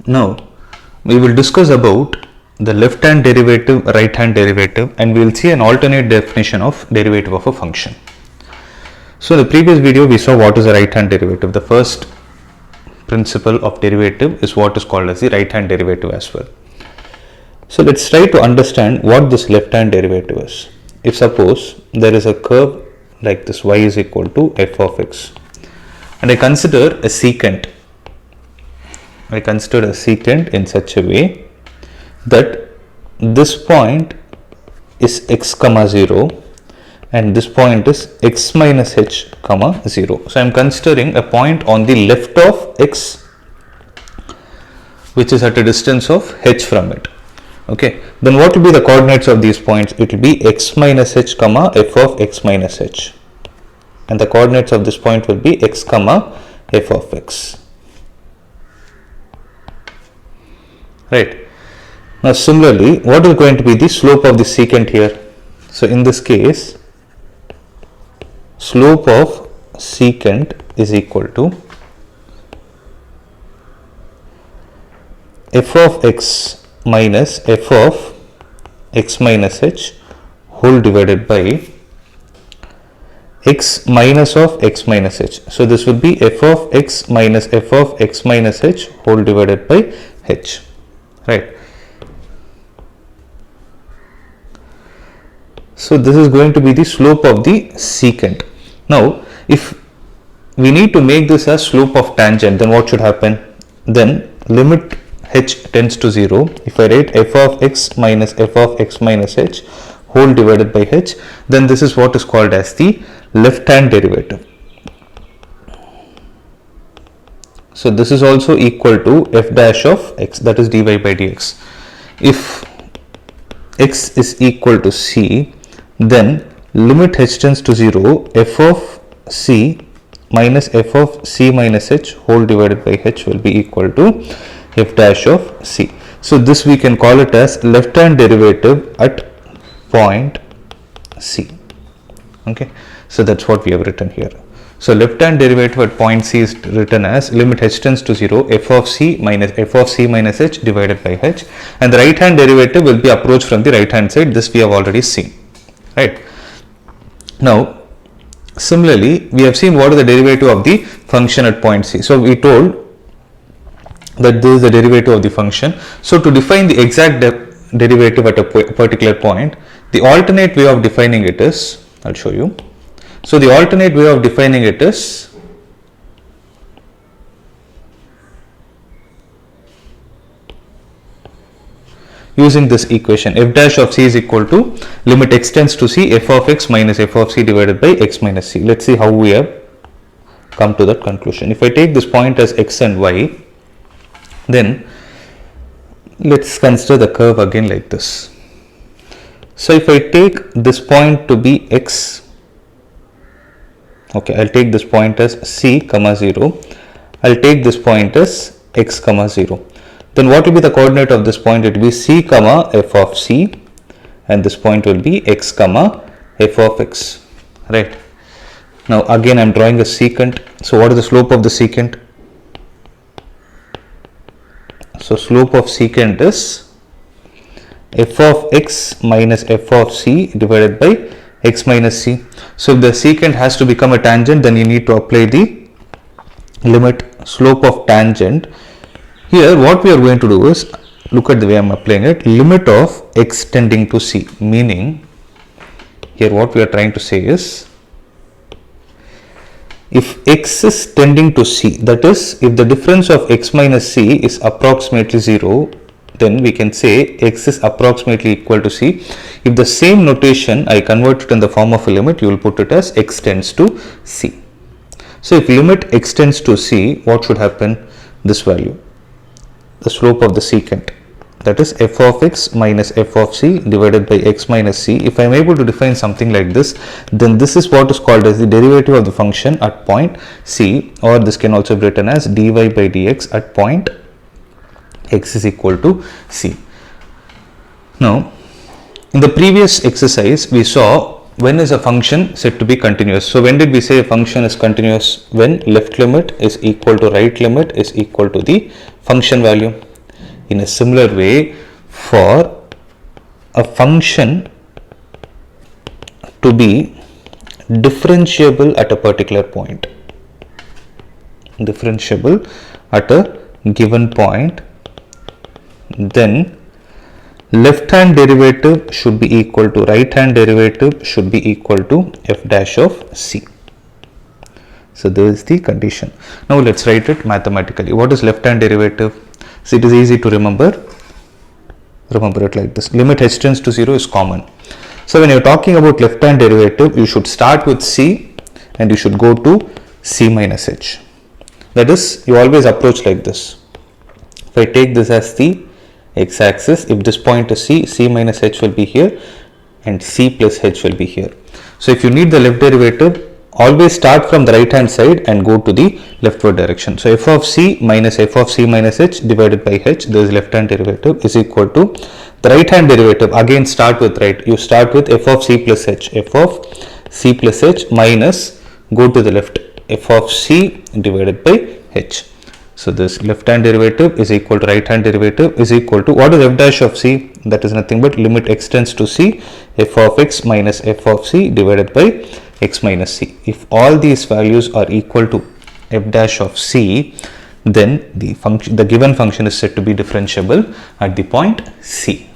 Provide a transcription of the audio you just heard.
Now we will discuss about the left hand derivative, right hand derivative, and we will see an alternate definition of derivative of a function. So in the previous video we saw what is a right hand derivative. The first principle of derivative is what is called as the right hand derivative as well. So let's try to understand what this left hand derivative is. If suppose there is a curve like this, y is equal to f of x, and I consider a secant. I consider a secant in such a way that this point is x comma 0 and this point is x minus h comma 0. So I am considering a point on the left of x which is at a distance of h from it. Okay, then what will be the coordinates of these points? It will be x minus h comma f of x minus h, and the coordinates of this point will be x comma f of x. Right. Now similarly, what is going to be the slope of the secant here? So in this case, slope of secant is equal to f of x minus f of x minus h whole divided by x minus of x minus h. So this will be f of x minus f of x minus h whole divided by h. Right. So this is going to be the slope of the secant. Now if we need to make this as slope of tangent, then what should happen? Then limit h tends to 0. If I write f of x minus f of x minus h whole divided by h, then this is what is called as the left hand derivative. So this is also equal to f dash of x, that is dy by dx. If x is equal to c, then limit h tends to 0, f of c minus f of c minus h whole divided by h will be equal to f dash of c. So this we can call it as left hand derivative at point c. Okay, so that's what we have written here. So left hand derivative at point c is written as limit h tends to 0, f of c minus f of c minus h divided by h, and the right hand derivative will be approached from the right hand side. This we have already seen. Right. Now similarly, we have seen what is the derivative of the function at point c. So we told that this is the derivative of the function. So to define the exact derivative at a particular point, the alternate way of defining it is, I'll show you. So the alternate way of defining it is using this equation, f dash of c is equal to limit x tends to c, f of x minus f of c divided by x minus c. Let's see how we have come to that conclusion. If I take this point as x and y, then let's consider the curve again like this. So if I take this point to be x, okay, I'll take this point as c comma 0, I'll take this point as x comma 0. Then what will be the coordinate of this point? It will be c comma f of c, and this point will be x comma f of x. Right. Now again I am drawing a secant. So what is the slope of the secant? So slope of secant is f of x minus f of c divided by x minus c. So if the secant has to become a tangent, then you need to apply the limit slope of tangent. Here what we are going to do is, look at the way I am applying it, limit of x tending to c, meaning here what we are trying to say is, if x is tending to c, that is if the difference of x minus c is approximately 0, then we can say x is approximately equal to c. If the same notation I convert it in the form of a limit, you will put it as x tends to c. So if limit x tends to c, what should happen? This value, the slope of the secant, that is f of x minus f of c divided by x minus c. If I am able to define something like this, then this is what is called as the derivative of the function at point c, or this can also be written as dy by dx at point x is equal to c. Now in the previous exercise we saw when is a function said to be continuous. So when did we say a function is continuous? When left limit is equal to right limit is equal to the function value. In a similar way, for a function to be differentiable at a particular point, differentiable at a given point, then left hand derivative should be equal to right hand derivative should be equal to f dash of c. So this is the condition. Now let's write it mathematically. What is left hand derivative? So it is easy to remember. Remember it like this. Limit h tends to 0 is common. So when you are talking about left hand derivative, you should start with c and you should go to c minus h. That is, you always approach like this. If I take this as the x-axis, if this point is c minus h will be here and c plus h will be here. So if you need the left derivative, always start from the right hand side and go to the leftward direction. So f of c minus h divided by h, this is left hand derivative, is equal to the right hand derivative. Again start with right, you start with f of c plus h, f of c plus h minus, go to the left, f of c divided by h. So this left hand derivative is equal to right hand derivative is equal to, what is f dash of c? That is nothing but limit x tends to c, f of x minus f of c divided by x minus c. If all these values are equal to f dash of c, then the given function is said to be differentiable at the point c.